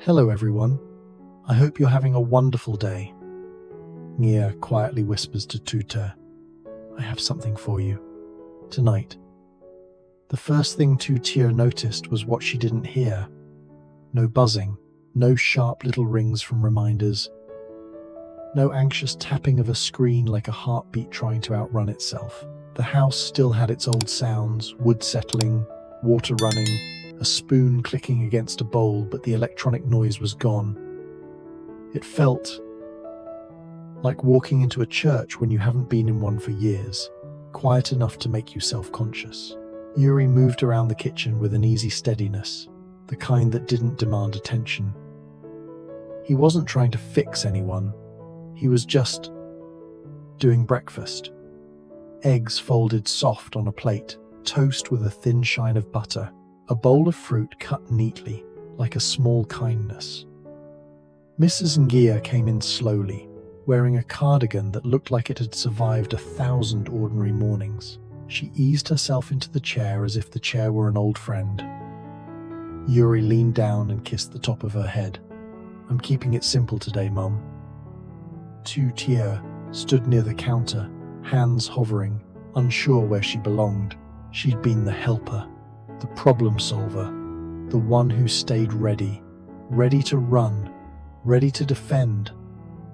Hello everyone, I hope you're having a wonderful day. Nghia quietly whispers to Tu Tieu, I have something for you. Tonight. The first thing Tu Tieu noticed was what she didn't hear. No buzzing, no sharp little rings from reminders, no anxious tapping of a screen like a heartbeat trying to outrun itself. The house still had its old sounds, wood settling, water running, a spoon clicking against a bowl, but the electronic noise was gone. It felt like walking into a church when you haven't been in one for years, quiet enough to make you self-conscious. Yuri moved around the kitchen with an easy steadiness, the kind that didn't demand attention. He wasn't trying to fix anyone, he was just doing breakfast. Eggs folded soft on a plate, toast with a thin shine of butter, a bowl of fruit cut neatly, like a small kindness. Mrs. Nghia came in slowly, wearing a cardigan that looked like it had survived 1,000 ordinary mornings. She eased herself into the chair as if the chair were an old friend. Yuri leaned down and kissed the top of her head. I'm keeping it simple today, Mum. Tu Tieu stood near the counter, hands hovering, unsure where she belonged. She'd been the helper, the problem solver, the one who stayed ready to run, ready to defend,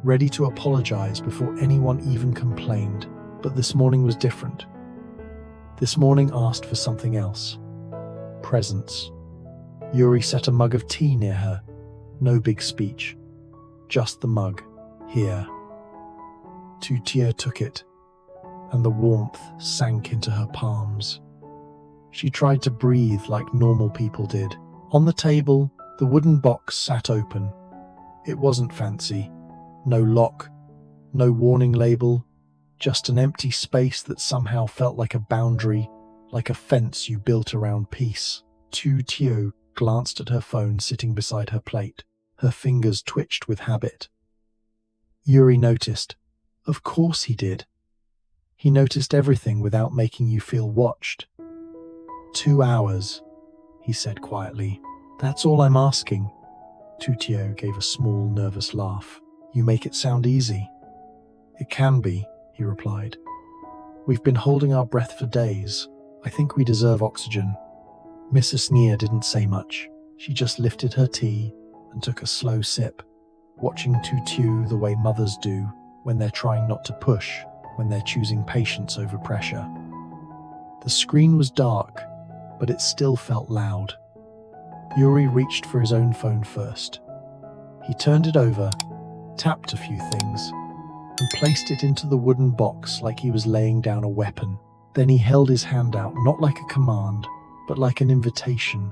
ready to apologize before anyone even complained. But this morning was different. This morning asked for something else. Presence. Yuri set a mug of tea near her. No big speech. Just the mug. Here. Tu Tieu took it, and the warmth sank into her palms. She tried to breathe like normal people did. On the table, the wooden box sat open. It wasn't fancy. No lock, no warning label, just an empty space that somehow felt like a boundary, like a fence you built around peace. Tu Tieu glanced at her phone sitting beside her plate. Her fingers twitched with habit. Yuri noticed. Of course he did. He noticed everything without making you feel watched. 2 hours, he said quietly. That's all I'm asking. Tu Tieu gave a small, nervous laugh. You make it sound easy. It can be, he replied. We've been holding our breath for days. I think we deserve oxygen. Mrs. Nghia didn't say much. She just lifted her tea and took a slow sip, watching Tu Tieu the way mothers do when they're trying not to push, when they're choosing patience over pressure. The screen was dark, but it still felt loud. Yuri reached for his own phone first. He turned it over, tapped a few things, and placed it into the wooden box like he was laying down a weapon. Then he held his hand out, not like a command, but like an invitation.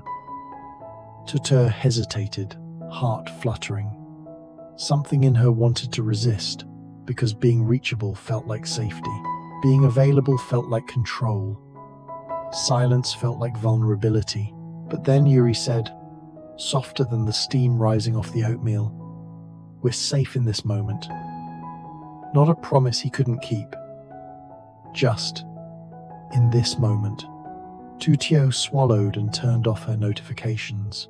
Tu Tieu hesitated, heart fluttering. Something in her wanted to resist, because being reachable felt like safety. Being available felt like control. Silence felt like vulnerability. But then Yuri said, softer than the steam rising off the oatmeal, we're safe in this moment. Not a promise he couldn't keep. Just in this moment. Tu Tieu swallowed and turned off her notifications.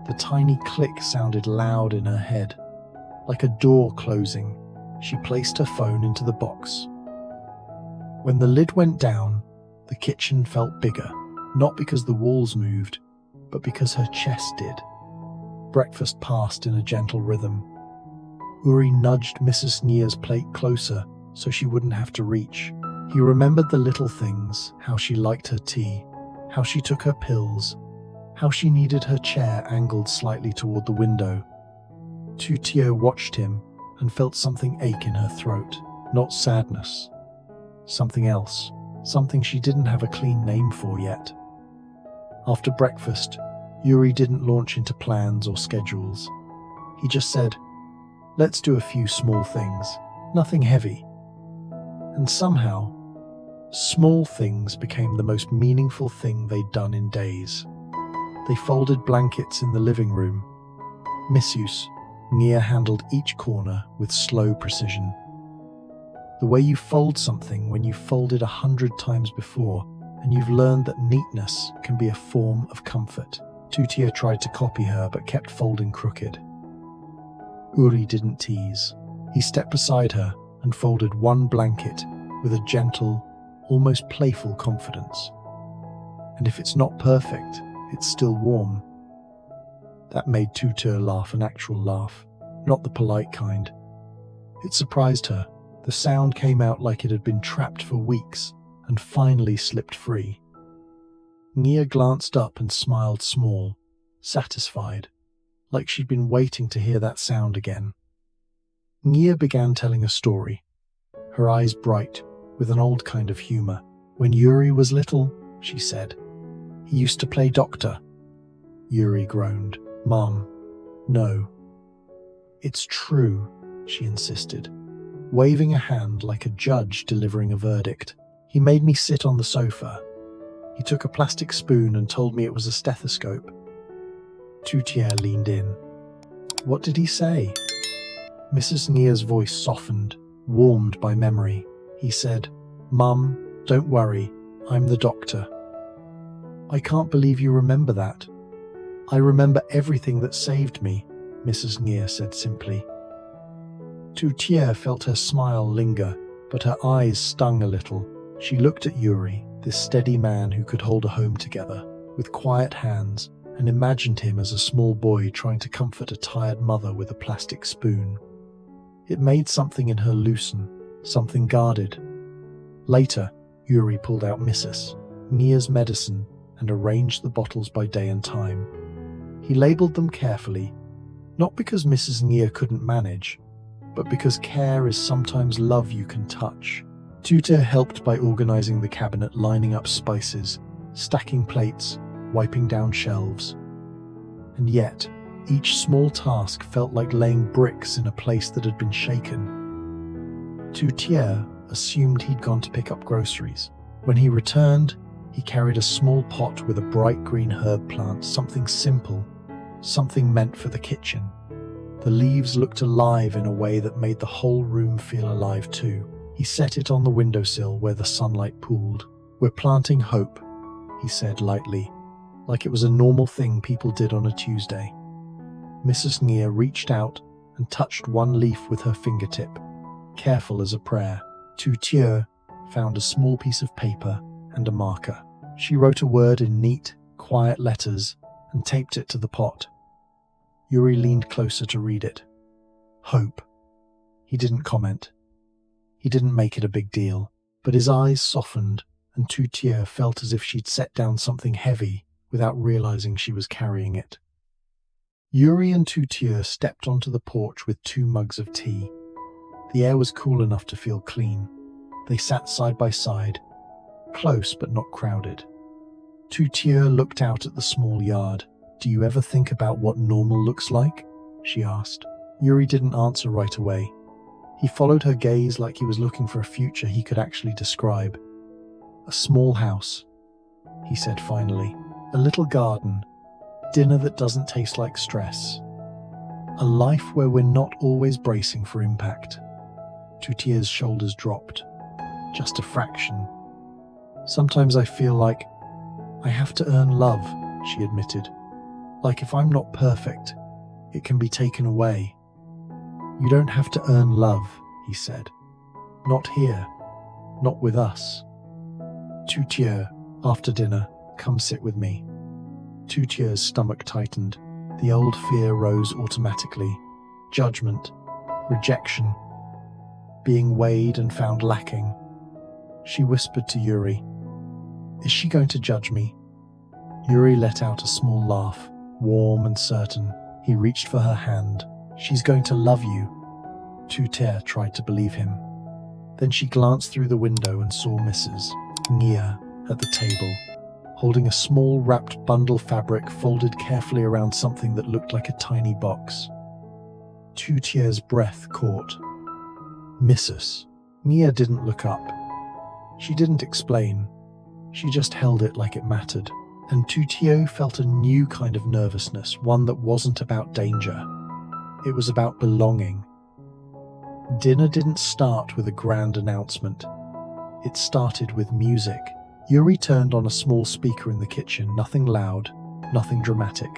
The tiny click sounded loud in her head, like a door closing. She placed her phone into the box. When the lid went down, the kitchen felt bigger, not because the walls moved, but because her chest did. Breakfast passed in a gentle rhythm. Yuri nudged Mrs. Nghyia's plate closer so she wouldn't have to reach. He remembered the little things, how she liked her tea, how she took her pills, how she needed her chair angled slightly toward the window. Tu Tieu watched him and felt something ache in her throat. Not sadness. Something else. Something she didn't have a clean name for yet. After breakfast, Yuri didn't launch into plans or schedules. He just said, let's do a few small things. Nothing heavy. And somehow, small things became the most meaningful thing they'd done in days. They folded blankets in the living room. Misuse. Nghia handled each corner with slow precision. The way you fold something when you've folded 100 times before, and you've learned that neatness can be a form of comfort. Tu Tieu tried to copy her but kept folding crooked. Uri didn't tease. He stepped beside her and folded one blanket with a gentle, almost playful confidence. And if it's not perfect, it's still warm. That made Tu Tieu laugh, an actual laugh, not the polite kind. It surprised her. The sound came out like it had been trapped for weeks and finally slipped free. Nghia glanced up and smiled small, satisfied, like she'd been waiting to hear that sound again. Nghia began telling a story, her eyes bright with an old kind of humor. When Uri was little, she said, he used to play doctor. Uri groaned. Mom, no. It's true, she insisted, waving a hand like a judge delivering a verdict. He made me sit on the sofa. He took a plastic spoon and told me it was a stethoscope. Tu Tieu leaned in. What did he say? Mrs. Nghia's voice softened, warmed by memory. He said, Mum, don't worry, I'm the doctor. I can't believe you remember that. I remember everything that saved me, Mrs. Nghia said simply. Tu Tieu felt her smile linger, but her eyes stung a little. She looked at Uri, this steady man who could hold a home together, with quiet hands, and imagined him as a small boy trying to comfort a tired mother with a plastic spoon. It made something in her loosen, something guarded. Later, Uri pulled out Mrs. Nghia's medicine and arranged the bottles by day and time. He labelled them carefully, not because Mrs. Nghia couldn't manage, but because care is sometimes love you can touch. Tu Tieu helped by organising the cabinet, lining up spices, stacking plates, wiping down shelves. And yet, each small task felt like laying bricks in a place that had been shaken. Tu Tieu assumed he'd gone to pick up groceries. When he returned, he carried a small pot with a bright green herb plant, something simple, something meant for the kitchen. The leaves looked alive in a way that made the whole room feel alive too. He set it on the windowsill where the sunlight pooled. We're planting hope, he said lightly, like it was a normal thing people did on a Tuesday. Mrs. Nghia reached out and touched one leaf with her fingertip, careful as a prayer. Tu Tieu found a small piece of paper and a marker. She wrote a word in neat, quiet letters and taped it to the pot. Uri leaned closer to read it. Hope. He didn't comment. He didn't make it a big deal, but his eyes softened and Tu Tieu felt as if she'd set down something heavy without realizing she was carrying it. Uri and Tu Tieu stepped onto the porch with 2 mugs of tea. The air was cool enough to feel clean. They sat side by side, close but not crowded. Tu Tieu looked out at the small yard. Do you ever think about what normal looks like? She asked. Uri didn't answer right away. He followed her gaze like he was looking for a future he could actually describe. A small house, he said finally. A little garden. Dinner that doesn't taste like stress. A life where we're not always bracing for impact. Tu Tieu's shoulders dropped. Just a fraction. Sometimes I feel like I have to earn love, she admitted. Like if I'm not perfect, it can be taken away. You don't have to earn love, he said. Not here. Not with us. Tu Tieu, after dinner, come sit with me. Tu Tieu's stomach tightened. The old fear rose automatically. Judgment. Rejection. Being weighed and found lacking. She whispered to Uri, Is she going to judge me? Uri let out a small laugh, warm and certain. He reached for her hand. She's going to love you. Tu Tieu tried to believe him. Then she glanced through the window and saw Mrs. Nghia at the table, holding a small wrapped bundle fabric folded carefully around something that looked like a tiny box. Tu Tieu's breath caught. Mrs. Nghia didn't look up. She didn't explain. She just held it like it mattered. And Tu Tieu felt a new kind of nervousness, one that wasn't about danger. It was about belonging. Dinner didn't start with a grand announcement. It started with music. Uri turned on a small speaker in the kitchen, nothing loud, Nothing dramatic,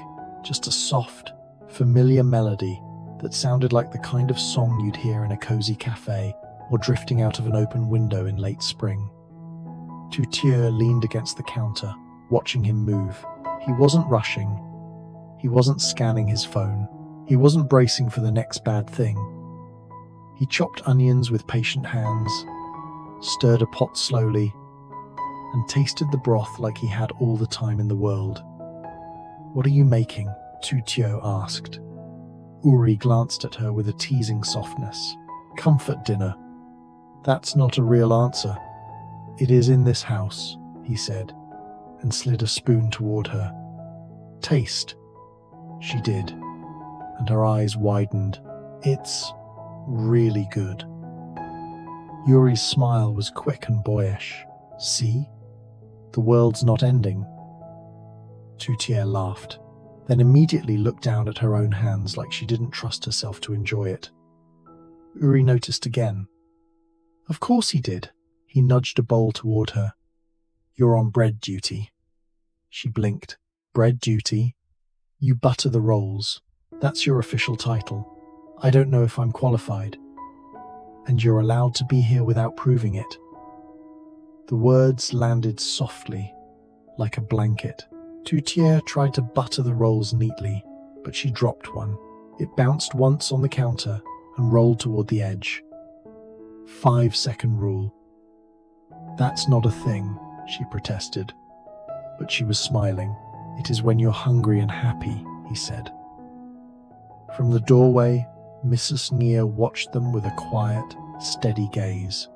just a soft, familiar melody that sounded like the kind of song you'd hear in a cozy cafe or drifting out of an open window in late spring. Tu Tieu leaned against the counter, watching him move. He wasn't rushing. He wasn't scanning his phone. He wasn't bracing for the next bad thing. He chopped onions with patient hands, stirred a pot slowly, and tasted the broth like he had all the time in the world. "What are you making?" Tu Tieu asked. Uri glanced at her with a teasing softness. "Comfort dinner." "That's not a real answer." "It is in this house," he said, and slid a spoon toward her. "Taste." She did, and her eyes widened. "It's really good." Yuri's smile was quick and boyish. "See? The world's not ending." Tu Tieu laughed, then immediately looked down at her own hands like she didn't trust herself to enjoy it. Uri noticed again. Of course he did. He nudged a bowl toward her. "You're on bread duty." She blinked. "Bread duty? You butter the rolls. That's your official title. I don't know if I'm qualified. And you're allowed to be here without proving it." The words landed softly, like a blanket. Tu Tieu tried to butter the rolls neatly, but she dropped one. It bounced once on the counter and rolled toward the edge. 5-second rule. "That's not a thing," she protested. But she was smiling. "It is when you're hungry and happy," he said. From the doorway, Mrs. Nghia watched them with a quiet, steady gaze.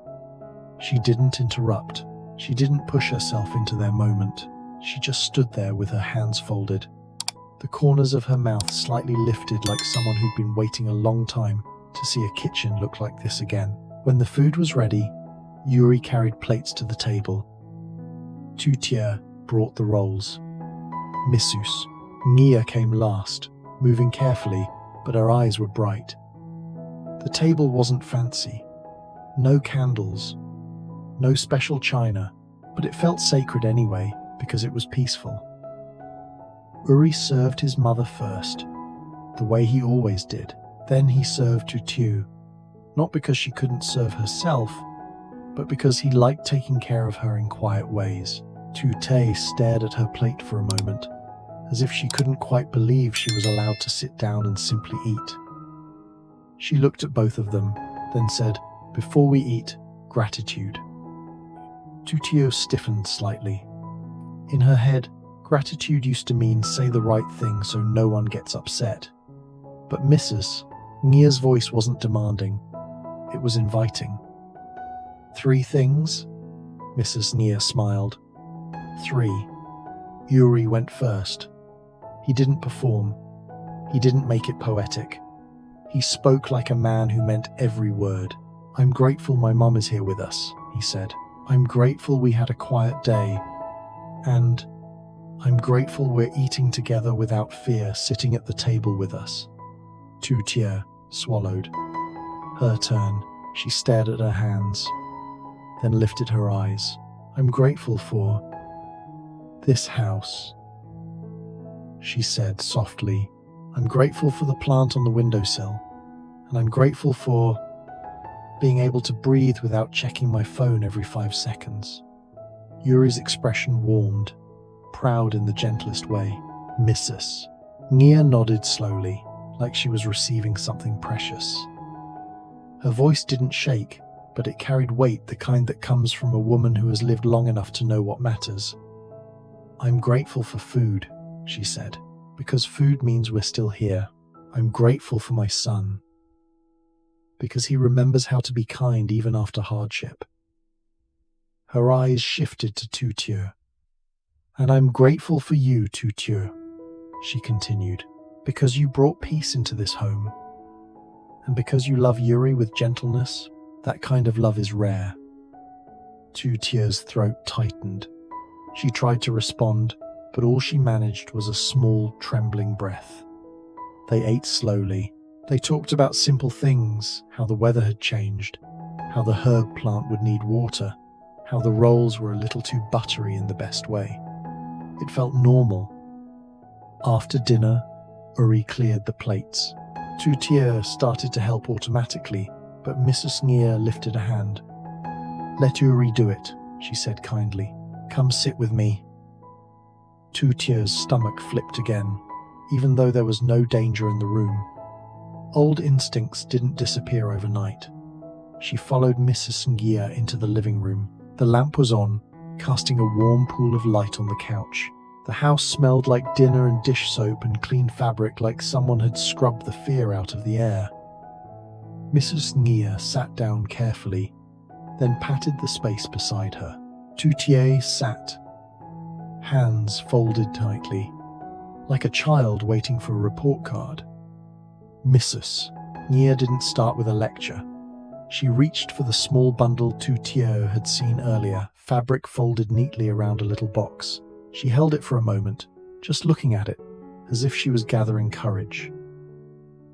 She didn't interrupt. She didn't push herself into their moment. She just stood there with her hands folded. The corners of her mouth slightly lifted like someone who'd been waiting a long time to see a kitchen look like this again. When the food was ready, Uri carried plates to the table. Tu Tieu brought the rolls. Missus Nghia came last, moving carefully, but her eyes were bright. The table wasn't fancy. No candles. No special china, but it felt sacred anyway, because it was peaceful. Uri served his mother first, the way he always did. Then he served Tu Tieu, not because she couldn't serve herself, but because he liked taking care of her in quiet ways. Tu Tieu stared at her plate for a moment, as if she couldn't quite believe she was allowed to sit down and simply eat. She looked at both of them, then said, "Before we eat, gratitude." Tu Tieu stiffened slightly. In her head, gratitude used to mean say the right thing so no one gets upset. But Mrs. Nghia voice wasn't demanding. It was inviting. 3 things? Mrs. Nghia smiled. 3. Uri went first. He didn't perform. He didn't make it poetic. He spoke like a man who meant every word. "I'm grateful my mum is here with us," he said. "I'm grateful we had a quiet day. And I'm grateful we're eating together without fear, sitting at the table with us." Tu Tieu swallowed. Her turn. She stared at her hands, then lifted her eyes. "I'm grateful for this house," she said softly. "I'm grateful for the plant on the windowsill, and I'm grateful for being able to breathe without checking my phone every 5 seconds. Yuri's expression warmed, proud in the gentlest way. "Mrs. Nghia nodded slowly, like she was receiving something precious. Her voice didn't shake, but it carried weight, the kind that comes from a woman who has lived long enough to know what matters. "I'm grateful for food," she said, "because food means we're still here. I'm grateful for my son, because he remembers how to be kind even after hardship." Her eyes shifted to Tu Tieu. "And I'm grateful for you, Tu Tieu," she continued, "because you brought peace into this home. And because you love Uri with gentleness, that kind of love is rare." Tu Tieu's throat tightened. She tried to respond, but all she managed was a small, trembling breath. They ate slowly. They talked about simple things, how the weather had changed, how the herb plant would need water, how the rolls were a little too buttery in the best way. It felt normal. After dinner, Uri cleared the plates. Tu Tieu started to help automatically, but Mrs. Nghia lifted a hand. "Let Uri do it," she said kindly. "Come sit with me." Tu Tieu's stomach flipped again, even though there was no danger in the room. Old instincts didn't disappear overnight. She followed Mrs. Nghia into the living room. The lamp was on, casting a warm pool of light on the couch. The house smelled like dinner and dish soap and clean fabric, like someone had scrubbed the fear out of the air. Mrs. Nghia sat down carefully, then patted the space beside her. Tu Tieu sat, hands folded tightly, like a child waiting for a report card. Mrs. Nghia didn't start with a lecture. She reached for the small bundle Tu Tieu had seen earlier, fabric folded neatly around a little box. She held it for a moment, just looking at it, as if she was gathering courage.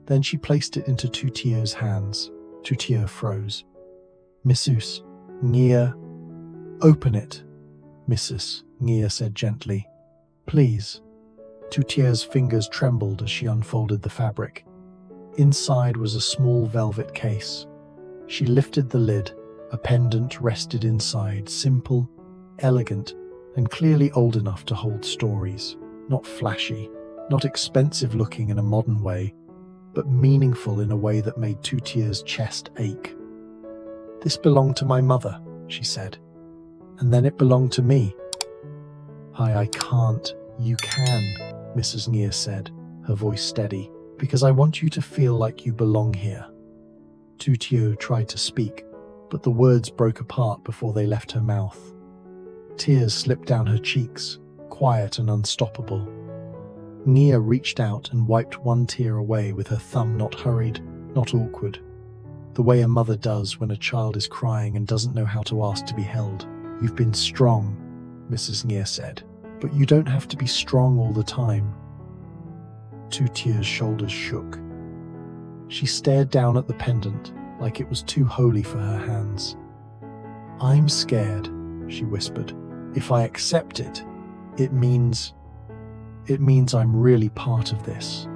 Then she placed it into Tu Tieu's hands. Tu Tieu froze. "Mrs. Nghia, open it," Mrs. Nghia said gently. "Please." Tu Tieu's fingers trembled as she unfolded the fabric. Inside was a small velvet case. She lifted the lid. A pendant rested inside, simple, elegant, and clearly old enough to hold stories. Not flashy, not expensive looking in a modern way, but meaningful in a way that made Tu Tieu's chest ache. "This belonged to my mother," she said. "And then it belonged to me." "I can't." "You can," Mrs. Nghia said, her voice steady, "because I want you to feel like you belong here." Tu Tieu tried to speak, but the words broke apart before they left her mouth. Tears slipped down her cheeks, quiet and unstoppable. Nghia reached out and wiped one tear away with her thumb, not hurried, not awkward. The way a mother does when a child is crying and doesn't know how to ask to be held. "You've been strong," Mrs. Nghia said, "but you don't have to be strong all the time." Tu Tieu's shoulders shook. She stared down at the pendant, like it was too holy for her hands. "I'm scared," she whispered. "If I accept it, it means I'm really part of this."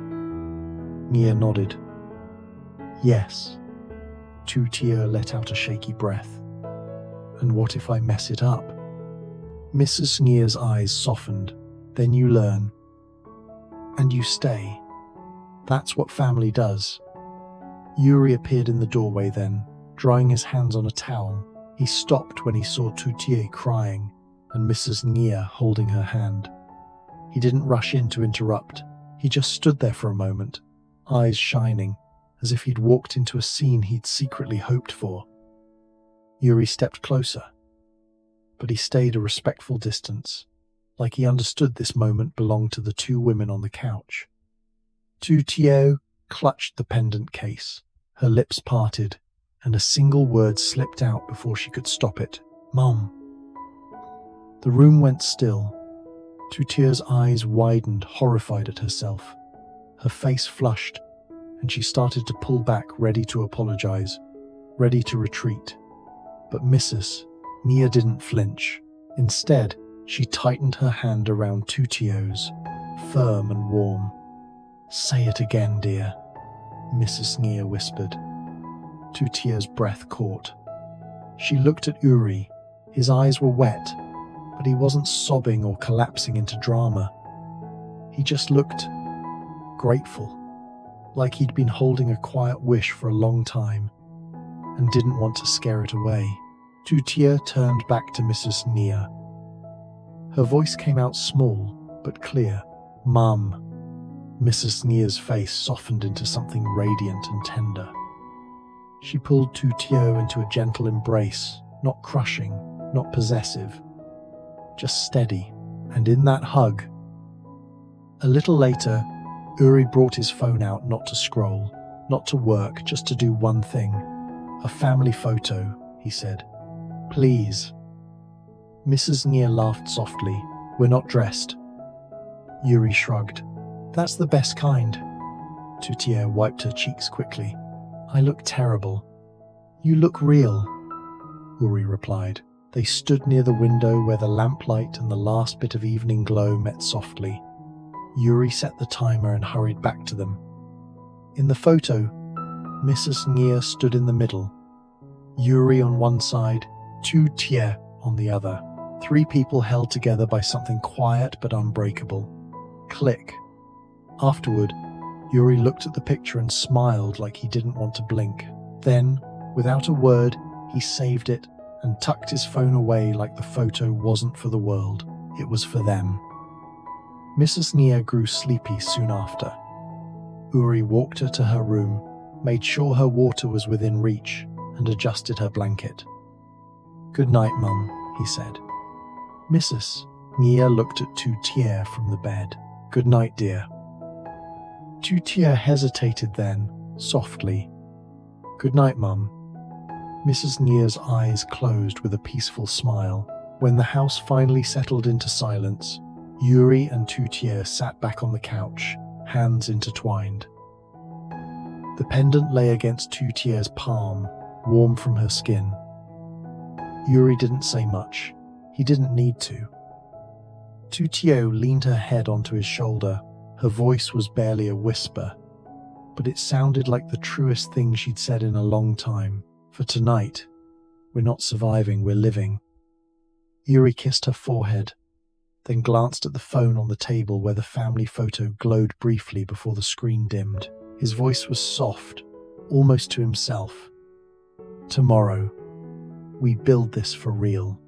Nghia nodded. "Yes." Tu Tieu let out a shaky breath. "And what if I mess it up?" Mrs. Nghyia's eyes softened. "Then you learn. And you stay. That's what family does." Uri appeared in the doorway then, drying his hands on a towel. He stopped when he saw Tu Tieu crying and Mrs. Nghia holding her hand. He didn't rush in to interrupt. He just stood there for a moment, eyes shining, as if he'd walked into a scene he'd secretly hoped for. Uri stepped closer, but he stayed a respectful distance, like he understood this moment belonged to the two women on the couch. Tu Tieu clutched the pendant case. Her lips parted, and a single word slipped out before she could stop it. "Mom." The room went still. Tu Tieu's eyes widened, horrified at herself. Her face flushed, and she started to pull back, ready to apologize, ready to retreat. But Mrs. Nghia didn't flinch. Instead, she tightened her hand around Tu Tieu's, firm and warm. "Say it again, dear," Mrs. Nghia whispered. Tu Tieu's breath caught. She looked at Uri. His eyes were wet, but he wasn't sobbing or collapsing into drama. He just looked grateful, like he'd been holding a quiet wish for a long time and didn't want to scare it away. Tu Tieu turned back to Mrs. Nghia. Her voice came out small but clear. "Mum." Mrs. Nghyia's face softened into something radiant and tender. She pulled Tu Tieu into a gentle embrace, not crushing, not possessive, just steady. And in that hug, a little later, Uri brought his phone out, not to scroll, not to work, just to do one thing. "A family photo," he said. "Please." Mrs. Nghia laughed softly. "We're not dressed." Uri shrugged. "That's the best kind." Tu Tieu wiped her cheeks quickly. "I look terrible." "You look real," Uri replied. They stood near the window where the lamplight and the last bit of evening glow met softly. Yuri set the timer and hurried back to them. In the photo, Mrs. Nghia stood in the middle. Yuri on one side, Tu Tieu on the other. Three people held together by something quiet but unbreakable. Click. Afterward, Yuri looked at the picture and smiled like he didn't want to blink. Then, without a word, he saved it and tucked his phone away like the photo wasn't for the world, it was for them. Mrs. Nghia grew sleepy soon after. Yuri walked her to her room, made sure her water was within reach, and adjusted her blanket. "Good night, Mum," he said. Mrs. Nghia looked at Tu Tieu from the bed. "Good night, dear." Tu Tieu hesitated then, softly. "Good night, Mum." Mrs. Nghyia's eyes closed with a peaceful smile. When the house finally settled into silence, Yuri and Tu Tieu sat back on the couch, hands intertwined. The pendant lay against Tu Tieu's palm, warm from her skin. Yuri didn't say much. He didn't need to. Tu Tieu leaned her head onto his shoulder. Her voice was barely a whisper, but it sounded like the truest thing she'd said in a long time. "For tonight, we're not surviving, we're living." Yuri kissed her forehead, then glanced at the phone on the table where the family photo glowed briefly before the screen dimmed. His voice was soft, almost to himself. "Tomorrow, we build this for real."